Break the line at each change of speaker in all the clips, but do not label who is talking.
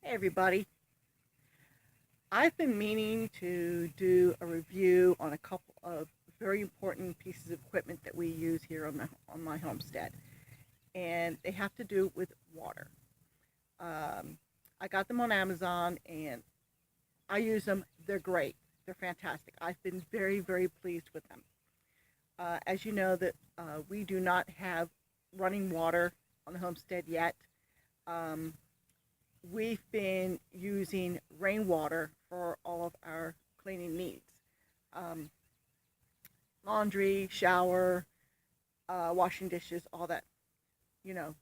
Hey everybody, I've been meaning to do a review on a couple of very important pieces of equipment that we use here on my homestead, and they have to do with water. Um, I got them on Amazon and I use them. They're great. They're fantastic. I've been very pleased with them. As you know, that we do not have running water on the homestead yet. Um, we've been using rainwater for all of our cleaning needs. Um, Laundry, shower, washing dishes, all that, you know,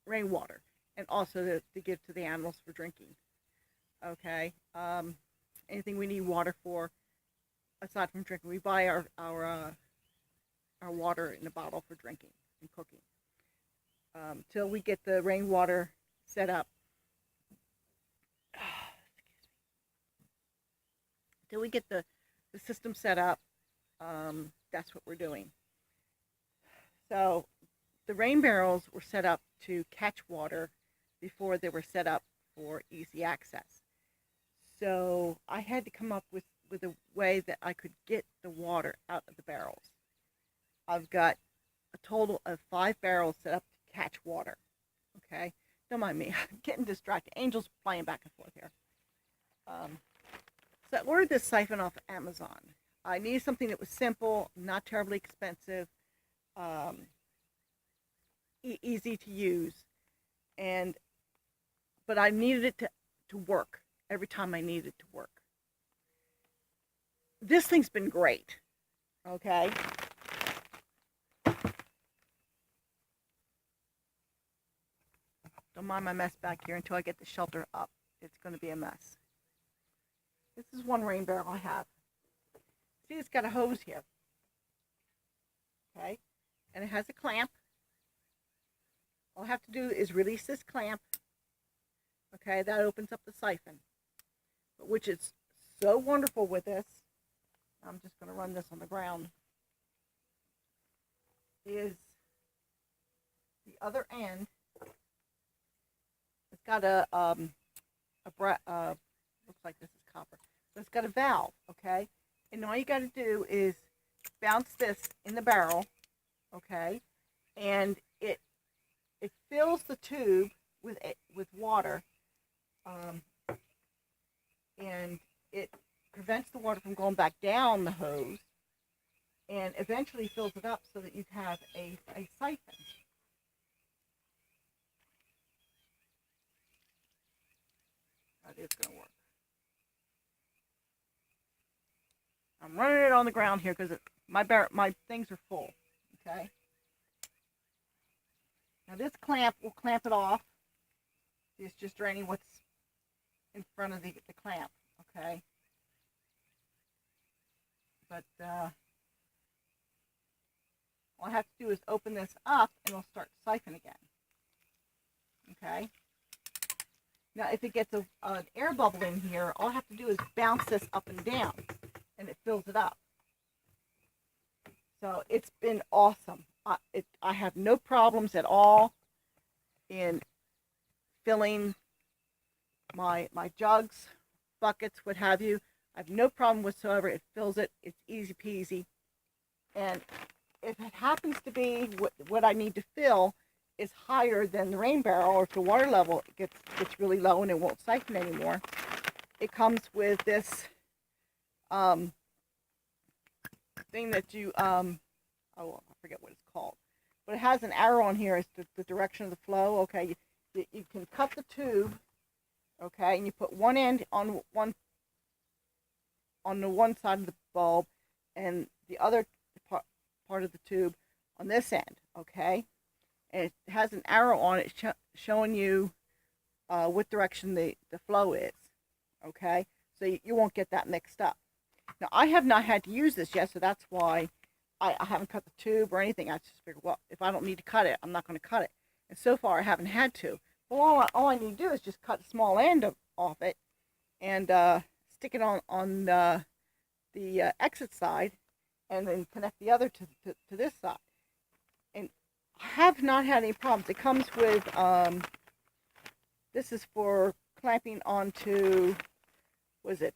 rainwater. And also to give to the animals for drinking. Okay. Anything we need water for, aside from drinking, we buy our water in a bottle for drinking and cooking. Till we get the rainwater set up, till we get the system set up, that's what we're doing. So the rain barrels were set up to catch water before they were set up for easy access. So I had to come up with a way that I could get the water out of the barrels. I've got a total of 5 barrels set up to catch water. Okay, don't mind me. I'm getting distracted. Angel's playing back and forth here. Um, so I ordered this siphon off Amazon. I needed something that was simple, not terribly expensive, um, easy to use, and but I needed it to work every time I needed it to work. This thing's been great. Okay. Don't mind my mess back here until I get the shelter up. It's going to be a mess. This is one rain barrel I have. See, it's got a hose here. Okay. And it has a clamp. All I have to do is release this clamp. Okay, that opens up the siphon. But which is so wonderful with this. I'm just going to run this on the ground. Is the other end. It's got looks like this is copper. So it's got a valve, okay? And all you got to do is bounce this in the barrel, okay? And it fills the tube with water, and it prevents the water from going back down the hose, and eventually fills it up so that you have a siphon. That is going to work. I'm running it on the ground here because my things are full. Okay. Now this clamp will clamp it off. It's just draining what's in front of the clamp. Okay. But all I have to do is open this up and it'll start to siphon again. Okay. Now, if it gets an air bubble in here, all I have to do is bounce this up and down, and it fills it up. So it's been awesome. I have no problems at all in filling my jugs, buckets, what have you. I have no problem whatsoever. It fills it. It's easy peasy. And if it happens to be what I need to fill is higher than the rain barrel, or if the water level gets really low and it won't siphon anymore, it comes with this thing that you oh, I forget what it's called, but it has an arrow on here as to the direction of the flow. Okay, you can cut the tube, okay, and you put one end on the one side of the bulb and the other part of the tube on this end, okay. And it has an arrow on it showing you what direction the flow is, okay? So you won't get that mixed up. Now, I have not had to use this yet, so that's why I haven't cut the tube or anything. I just figured, well, if I don't need to cut it, I'm not going to cut it. And so far, I haven't had to. Well, all I need to do is just cut a small end off it and stick it on the exit side, and then connect the other to this side. And have not had any problems. It comes with, this is for clamping onto, was it,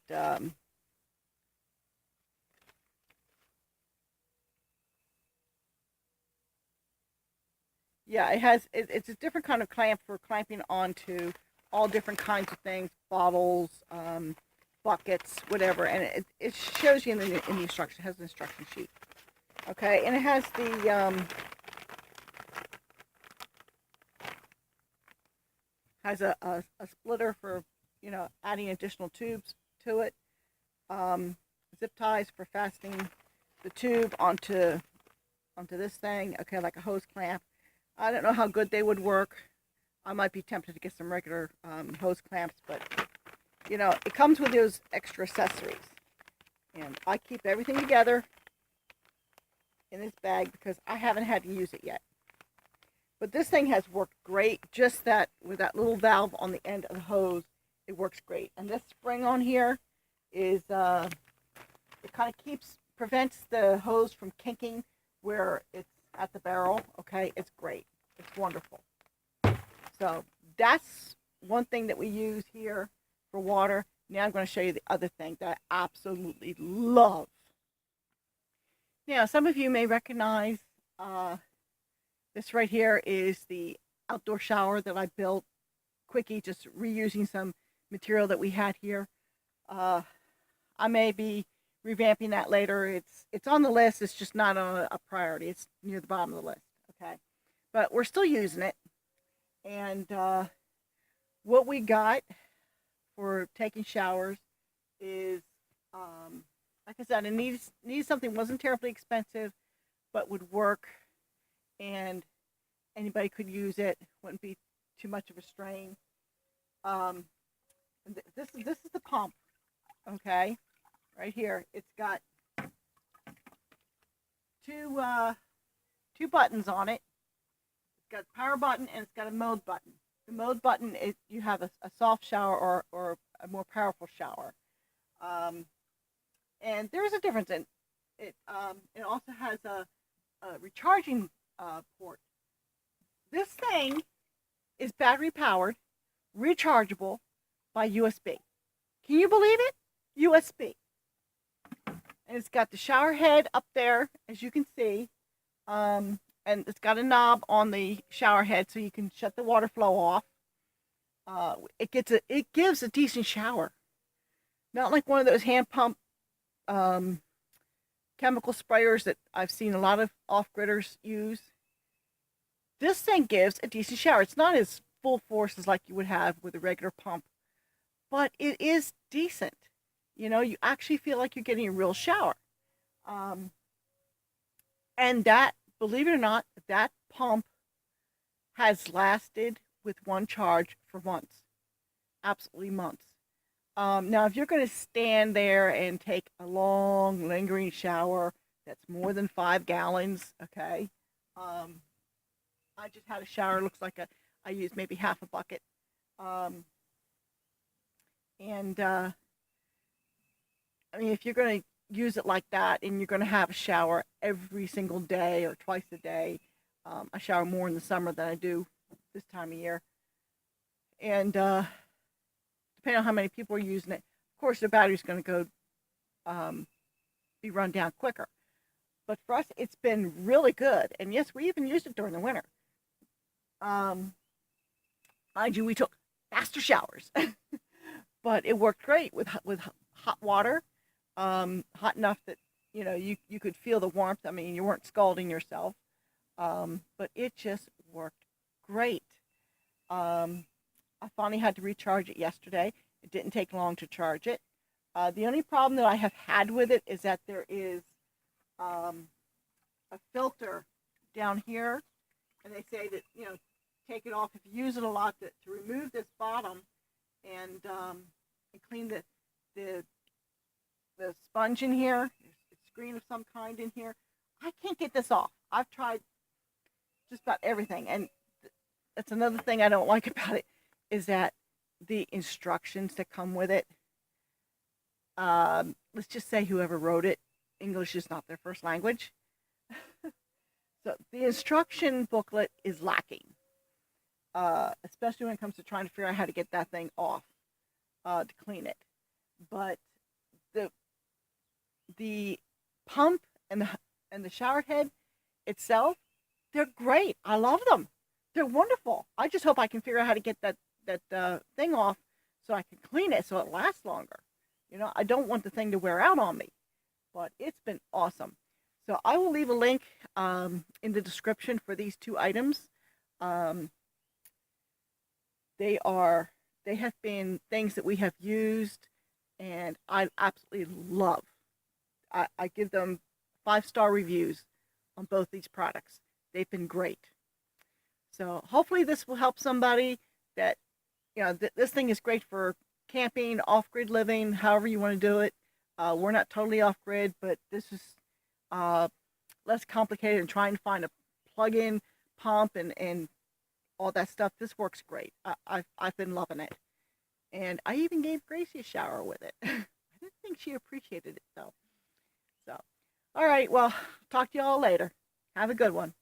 yeah, it's a different kind of clamp for clamping onto all different kinds of things, bottles, buckets, whatever, and it shows you in the instruction. It has an instruction sheet. Okay, and it has a splitter for, adding additional tubes to it. Zip ties for fastening the tube onto this thing. Okay, like a hose clamp. I don't know how good they would work. I might be tempted to get some regular hose clamps, but it comes with those extra accessories. And I keep everything together in this bag because I haven't had to use it yet. But this thing has worked great. Just that with that little valve on the end of the hose, it works great. And this spring on here is it kind of prevents the hose from kinking where it's at the barrel. Okay, it's great. It's wonderful. So that's one thing that we use here for water. Now I'm going to show you the other thing that I absolutely love. Now, some of you may recognize this right here is the outdoor shower that I built. Quickie, just reusing some material that we had here. I may be revamping that later. It's on the list. It's just not a priority. It's near the bottom of the list. Okay, but we're still using it. And what we got for taking showers is, like I said, it needs something that wasn't terribly expensive, but would work, and anybody could use it. Wouldn't be too much of a strain. This is the pump. Okay, right here. It's got two buttons on it. It's got a power button and it's got a mode button. The mode button is you have a soft shower or a more powerful shower. And there is a difference in it. It also has a recharging port. This thing is battery powered, rechargeable by USB. Can you believe it? USB. And it's got the shower head up there, as you can see. And it's got a knob on the shower head so you can shut the water flow off. It gives a decent shower. Not like one of those hand pump chemical sprayers that I've seen a lot of off-gridders use. This thing gives a decent shower. It's not as full force as like you would have with a regular pump, but it is decent. You actually feel like you're getting a real shower. And that, believe it or not, that pump has lasted with one charge for months. Absolutely months. Now, if you're going to stand there and take a long, lingering shower that's more than 5 gallons, okay, I just had a shower. Looks like I used maybe half a bucket. I mean, if you're going to use it like that and you're going to have a shower every single day or twice a day, I shower more in the summer than I do this time of year. And depending on how many people are using it, of course, the battery's going to be run down quicker. But for us, it's been really good. And yes, we even used it during the winter. Mind you, we took faster showers, but it worked great with hot water, hot enough that you could feel the warmth. I mean, you weren't scalding yourself, but it just worked great. I finally had to recharge it yesterday. It didn't take long to charge it. The only problem that I have had with it is that there is a filter down here, and they say that take it off if you use it a lot to remove this bottom and clean the sponge in here. There's a screen of some kind in here. I can't get this off. I've tried just about everything, and that's another thing I don't like about it is that the instructions that come with it. Let's just say whoever wrote it, English is not their first language. So the instruction booklet is lacking, especially when it comes to trying to figure out how to get that thing off. to clean it. But the the pump and the shower head itself, they're great. I love them. They're wonderful. I just hope I can figure out how to get that thing off so I can clean it so it lasts longer. I don't want the thing to wear out on me, but it's been awesome. So I will leave a link in the description for these two items. Um, they have been things that we have used, and I absolutely love. I give them 5-star reviews on both these products. They've been great. So hopefully this will help somebody that, this thing is great for camping, off-grid living, however you want to do it. We're not totally off-grid, but this is less complicated than trying to find a plug-in pump and all that stuff. This works great. I've been loving it. And I even gave Gracie a shower with it. I didn't think she appreciated it, though. So, all right, well, talk to you all later. Have a good one.